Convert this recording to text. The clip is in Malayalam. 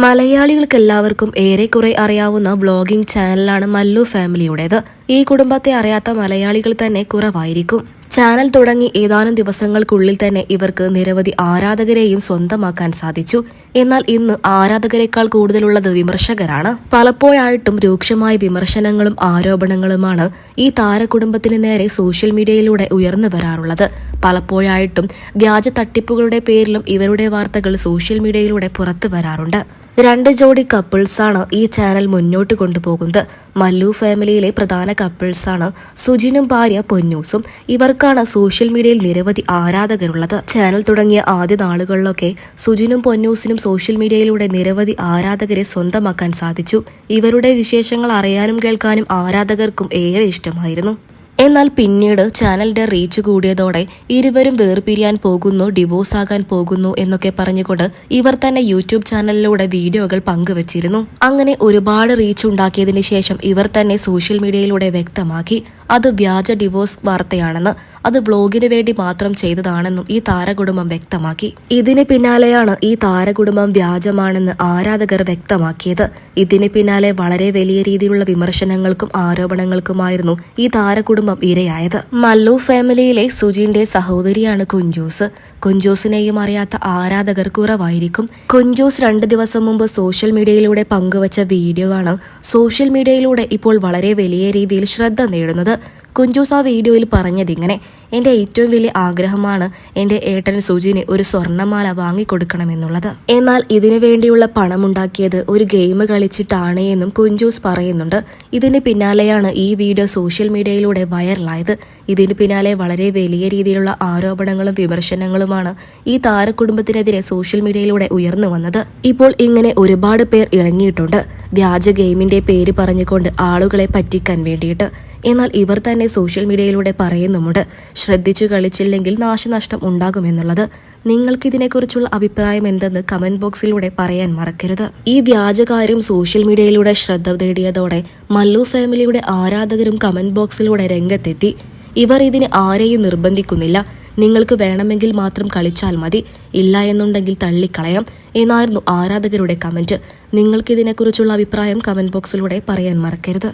മലയാളികൾക്കെല്ലാവർക്കും ഏറെക്കുറെ അറിയാവുന്ന വ്ളോഗിംഗ് ചാനലാണ് മല്ലു ഫാമിലിയുടേത്. ഈ കുടുംബത്തെ അറിയാത്ത മലയാളികൾ തന്നെ കുറവായിരിക്കും. ചാനൽ തുടങ്ങി ഏതാനും ദിവസങ്ങൾക്കുള്ളിൽ തന്നെ ഇവർക്ക് നിരവധി ആരാധകരെയും സ്വന്തമാക്കാൻ സാധിച്ചു. എന്നാൽ ഇന്ന് ആരാധകരെക്കാൾ കൂടുതലുള്ളത് വിമർശകരാണ്. പലപ്പോഴായിട്ടും രൂക്ഷമായ വിമർശനങ്ങളും ആരോപണങ്ങളുമാണ് ഈ താരകുടുംബത്തിന് നേരെ സോഷ്യൽ മീഡിയയിലൂടെ ഉയർന്നു വരാറുള്ളത്. പലപ്പോഴായിട്ടും വ്യാജ തട്ടിപ്പുകളുടെ പേരിലും ഇവരുടെ വാർത്തകൾ സോഷ്യൽ മീഡിയയിലൂടെ പുറത്തു വരാറുണ്ട്. 2 ജോഡി കപ്പിൾസാണ് ഈ ചാനൽ മുന്നോട്ട് കൊണ്ടുപോകുന്നത്. മല്ലു ഫാമിലിയിലെ പ്രധാന കപ്പിൾസാണ് സുജിനും ഭാര്യ പൊന്നൂസും. ഇവർക്കാണ് സോഷ്യൽ മീഡിയയിൽ നിരവധി ആരാധകരുള്ളത്. ചാനൽ തുടങ്ങിയ ആദ്യ നാളുകളിലൊക്കെ സുജിനും പൊന്നൂസിനും സോഷ്യൽ മീഡിയയിലൂടെ നിരവധി ആരാധകരെ സ്വന്തമാക്കാൻ സാധിച്ചു. ഇവരുടെ വിശേഷങ്ങൾ അറിയാനും കേൾക്കാനും ആരാധകർക്കും ഏറെ ഇഷ്ടമായിരുന്നു. എന്നാൽ പിന്നീട് ചാനലിന്റെ റീച്ച് കൂടിയതോടെ ഇരുവരും വേർപിരിയാൻ പോകുന്നു, ഡിവോഴ്സ് ആകാൻ പോകുന്നു എന്നൊക്കെ പറഞ്ഞുകൊണ്ട് ഇവർ തന്നെ യൂട്യൂബ് ചാനലിലൂടെ വീഡിയോകൾ പങ്കുവച്ചിരുന്നു. അങ്ങനെ ഒരുപാട് റീച്ച് ഉണ്ടാക്കിയതിനു ശേഷം ഇവർ തന്നെ സോഷ്യൽ മീഡിയയിലൂടെ വ്യക്തമാക്കി അത് വ്യാജ ഡിവോഴ്സ് വാർത്തയാണെന്ന്, അത് ബ്ലോഗിന് വേണ്ടി മാത്രം ചെയ്തതാണെന്നും ഈ താരകുടുംബം വ്യക്തമാക്കി. ഇതിന് പിന്നാലെയാണ് ഈ താരകുടുംബം വ്യാജമാണെന്ന് ആരാധകർ വ്യക്തമാക്കിയത്. ഇതിന് പിന്നാലെ വളരെ വലിയ രീതിയിലുള്ള വിമർശനങ്ങൾക്കും ആരോപണങ്ങൾക്കുമായിരുന്നു ഈ താരകുടുംബം ഇരയായത്. മല്ലു ഫാമിലിയിലെ സുജിന്റെ സഹോദരിയാണ് കുഞ്ചൂസ്. കുഞ്ചൂസിനെയും അറിയാത്ത ആരാധകർ കുറവായിരിക്കും. കുഞ്ചൂസ് 2 ദിവസം മുമ്പ് സോഷ്യൽ മീഡിയയിലൂടെ പങ്കുവച്ച വീഡിയോ ആണ് സോഷ്യൽ മീഡിയയിലൂടെ ഇപ്പോൾ വളരെ വലിയ രീതിയിൽ ശ്രദ്ധ നേടുന്നത്. കുഞ്ചൂസ് ആ വീഡിയോയിൽ പറഞ്ഞതിങ്ങനെ: എൻ്റെ ഏറ്റവും വലിയ ആഗ്രഹമാണ് എൻ്റെ ഏട്ടൻ സുജിന് ഒരു സ്വർണ്ണമാല വാങ്ങിക്കൊടുക്കണമെന്നുള്ളത്. എന്നാൽ ഇതിനു വേണ്ടിയുള്ള പണമുണ്ടാക്കിയത് ഒരു ഗെയിം കളിച്ചിട്ടാണ് എന്നും കുഞ്ചൂസ് പറയുന്നുണ്ട്. ഇതിന് പിന്നാലെയാണ് ഈ വീഡിയോ സോഷ്യൽ മീഡിയയിലൂടെ വൈറലായത്. ഇതിന് പിന്നാലെ വളരെ വലിയ രീതിയിലുള്ള ആരോപണങ്ങളും വിമർശനങ്ങളുമാണ് ഈ താരകുടുംബത്തിനെതിരെ സോഷ്യൽ മീഡിയയിലൂടെ ഉയർന്നു വന്നത്. ഇപ്പോൾ ഇങ്ങനെ ഒരുപാട് പേർ ഇറങ്ങിയിട്ടുണ്ട് വ്യാജ ഗെയിമിന്റെ പേര് പറഞ്ഞുകൊണ്ട് ആളുകളെ പറ്റിക്കാൻ വേണ്ടിയിട്ട്. എന്നാൽ ഇവർ തന്നെ സോഷ്യൽ മീഡിയയിലൂടെ പറയുന്നുമുണ്ട് ശ്രദ്ധിച്ചു കളിച്ചില്ലെങ്കിൽ നാശനഷ്ടം ഉണ്ടാകുമെന്നുള്ളത്. നിങ്ങൾക്ക് ഇതിനെക്കുറിച്ചുള്ള അഭിപ്രായം എന്തെന്ന് കമന്റ് ബോക്സിലൂടെ പറയാൻ മറക്കരുത്. ഈ വ്യാജകാര്യം സോഷ്യൽ മീഡിയയിലൂടെ ശ്രദ്ധ നേടിയതോടെ മല്ലു ഫാമിലിയുടെ ആരാധകരും കമന്റ് ബോക്സിലൂടെ രംഗത്തെത്തി. ഇവർ ഇതിന് ആരെയും നിർബന്ധിക്കുന്നില്ല, നിങ്ങൾക്ക് വേണമെങ്കിൽ മാത്രം കളിച്ചാൽ മതി, ഇല്ല എന്നുണ്ടെങ്കിൽ തള്ളിക്കളയാം എന്നായിരുന്നു ആരാധകരുടെ കമന്റ്. നിങ്ങൾക്കിതിനെക്കുറിച്ചുള്ള അഭിപ്രായം കമന്റ് ബോക്സിലൂടെ പറയാൻ മറക്കരുത്.